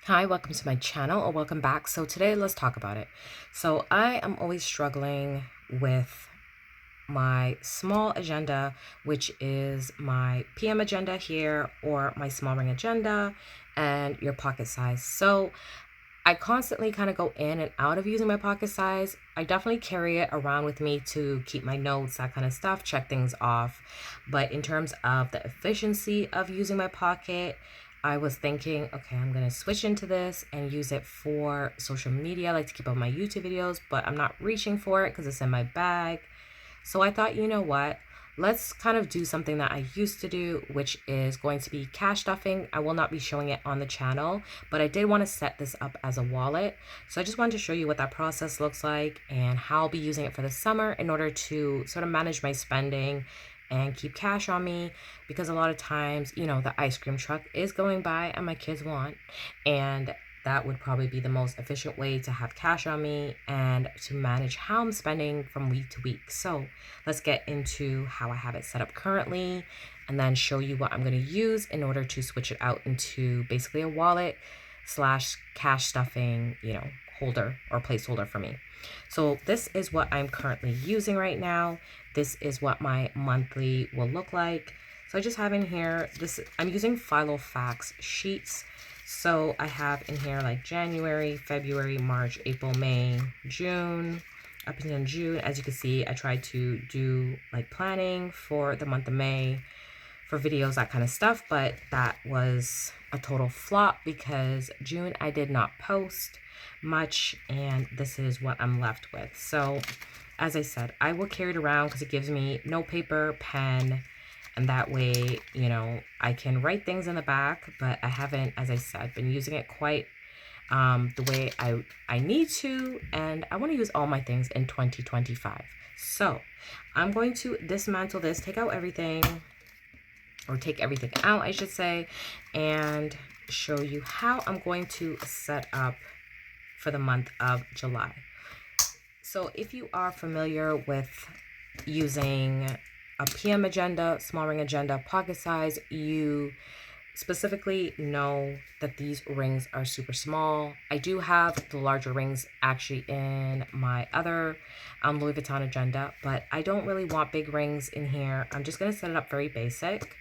Hi, welcome to my channel or welcome back. So today let's talk about it. So I am always struggling with my small agenda, which is my PM agenda here or my small ring agenda and your pocket size. So I constantly kind of go in and out of using my pocket size. I definitely carry it around with me to keep my notes, that kind of stuff, check things off. But in terms of the efficiency of using my pocket, I was thinking, okay, I'm going to switch into this and use it for social media. I like to keep up my YouTube videos, but I'm not reaching for it because it's in my bag. So I thought, you know what? Let's kind of do something that I used to do, which is going to be cash stuffing. I will not be showing it on the channel, but I did want to set this up as a wallet. So I just wanted to show you what that process looks like and how I'll be using it for the summer in order to sort of manage my spending and keep cash on me, because a lot of times, the ice cream truck is going by and my kids want, and that would probably be the most efficient way to have cash on me and to manage how I'm spending from week to week. So let's get into how I have it set up currently and then show you what I'm going to use in order to switch it out into basically a wallet slash cash stuffing, holder or placeholder for me. So this is what I'm currently using right now. This is what my monthly will look like. So I just have in here, I'm using Filofax sheets. So I have in here like January, February, March, April, May, June, up until June. As you can see, I tried to do like planning for the month of May for videos, that kind of stuff, but that was a total flop because June I did not post much, and this is what I'm left with. So as I said, I will carry it around because it gives me no paper, pen, and that way, I can write things in the back, but I haven't, as I said, been using it quite the way I need to, and I want to use all my things in 2025. So I'm going to dismantle this, take out everything, or take everything out, I should say, and show you how I'm going to set up for the month of July. So if you are familiar with using a PM agenda, small ring agenda, pocket size, you specifically know that these rings are super small. I do have the larger rings actually in my other Louis Vuitton agenda, but I don't really want big rings in here. I'm just going to set it up very basic.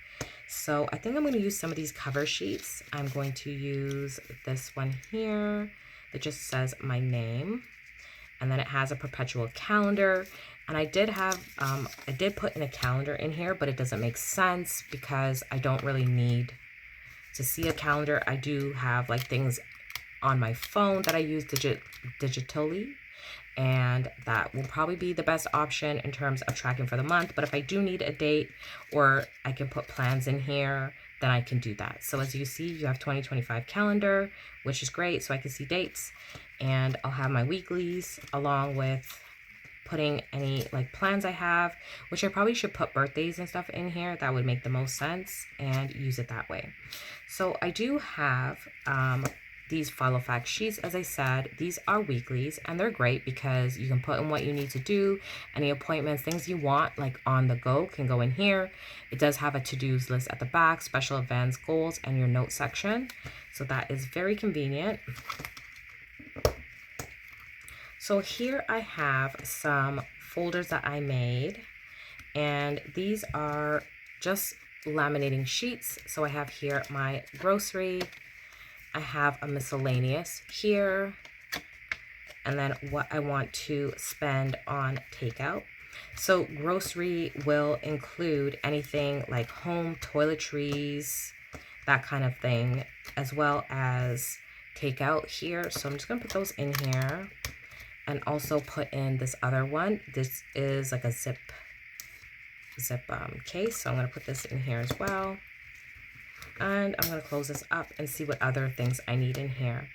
So I think I'm going to use some of these cover sheets. I'm going to use this one here that just says my name, and then it has a perpetual calendar. And I did put in a calendar in here, but it doesn't make sense because I don't really need to see a calendar. I do have like things on my phone that I use digitally, and that will probably be the best option in terms of tracking for the month. But if I do need a date, or I can put plans in here, then I can do that. So as you see, you have 2025 calendar, which is great, so I can see dates, and I'll have my weeklies along with putting any like plans I have, which I probably should put birthdays and stuff in here. That would make the most sense, and use it that way. So I do have these Filofax sheets. As I said, these are weeklies, and they're great because you can put in what you need to do, any appointments, things you want like on the go can go in here. It does have a to-dos list at the back, special events, goals, and your notes section. So that is very convenient. So here I have some folders that I made, and these are just laminating sheets. So I have here my grocery, I have a miscellaneous here, and then what I want to spend on takeout. So grocery will include anything like home toiletries, that kind of thing, as well as takeout here. So I'm just gonna put those in here, and also put in this other one. This is like a zip case, so I'm gonna put this in here as well. And I'm going to close this up and see what other things I need in here.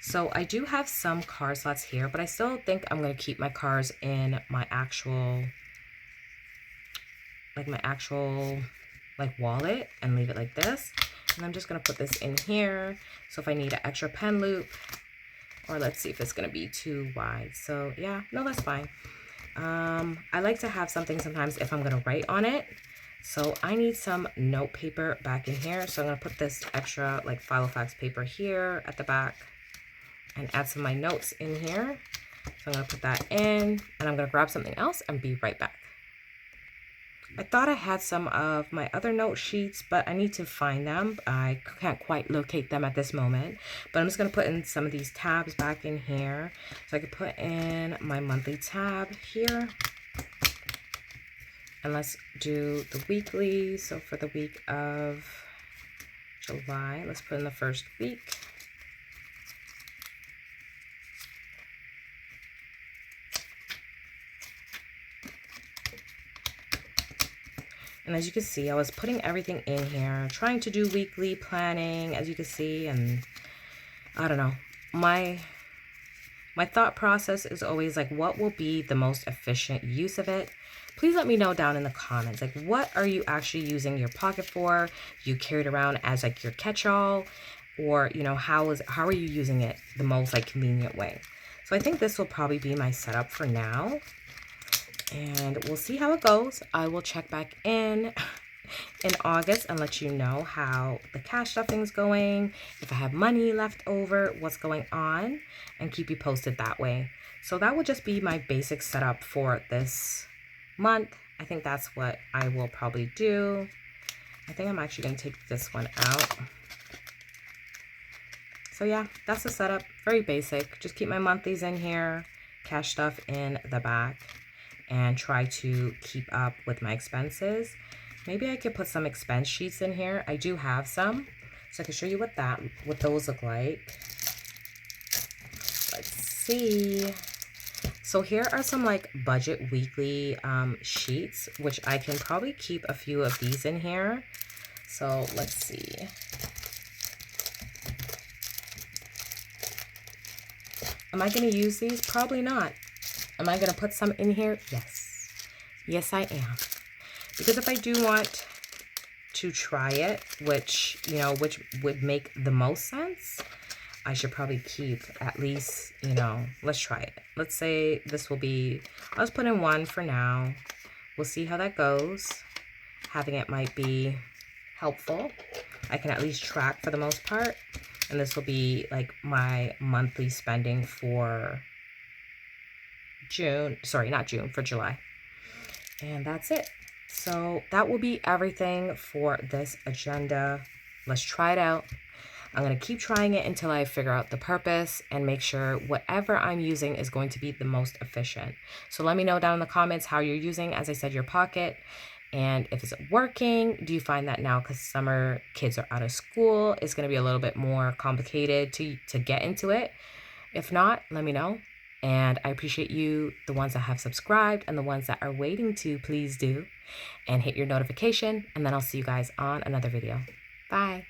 So I do have some card slots here, but I still think I'm going to keep my cards in my actual wallet and leave it like this. And I'm just going to put this in here. So if I need an extra pen loop, or let's see if it's going to be too wide. So yeah, no, that's fine. I like to have something sometimes if I'm going to write on it. So I need some note paper back in here. So I'm going to put this extra like Filofax paper here at the back and add some of my notes in here. So I'm going to put that in, and I'm going to grab something else and be right back. I thought I had some of my other note sheets, but I need to find them. I can't quite locate them at this moment, but I'm just going to put in some of these tabs back in here. So I could put in my monthly tab here. And let's do the weekly. So for the week of July, let's put in the first week. And as you can see, I was putting everything in here, trying to do weekly planning, as you can see, and I don't know. My thought process is always like, what will be the most efficient use of it? Please let me know down in the comments, like, what are you actually using your pocket for? Do you carry it around as like your catch-all? Or, you know, how are you using it the most like convenient way? So I think this will probably be my setup for now. And we'll see how it goes. I will check back in August and let you know how the cash stuffing's going, if I have money left over, what's going on, and keep you posted that way. So that will just be my basic setup for this month. I think that's what I will probably do. I think I'm actually going to take this one out. So yeah, that's the setup. Very basic. Just keep my monthlies in here, cash stuff in the back, and try to keep up with my expenses. Maybe I could put some expense sheets in here. I do have some, so I can show you what those look like. Let's see. So here are some like budget weekly sheets, which I can probably keep a few of these in here. So let's see. Am I going to use these? Probably not. Am I going to put some in here? Yes. Yes, I am. Because if I do want to try it, which would make the most sense, I should probably keep at least, let's try it. Let's say this will be, I'll just put in one for now. We'll see how that goes. Having it might be helpful. I can at least track for the most part. And this will be like my monthly spending for for July. And that's it. So that will be everything for this agenda. Let's try it out. I'm going to keep trying it until I figure out the purpose and make sure whatever I'm using is going to be the most efficient. So let me know down in the comments how you're using, as I said, your pocket. And if it's working, do you find that now because summer kids are out of school, it's going to be a little bit more complicated to get into it? If not, let me know. And I appreciate you, the ones that have subscribed and the ones that are waiting to, please do. And hit your notification. And then I'll see you guys on another video. Bye.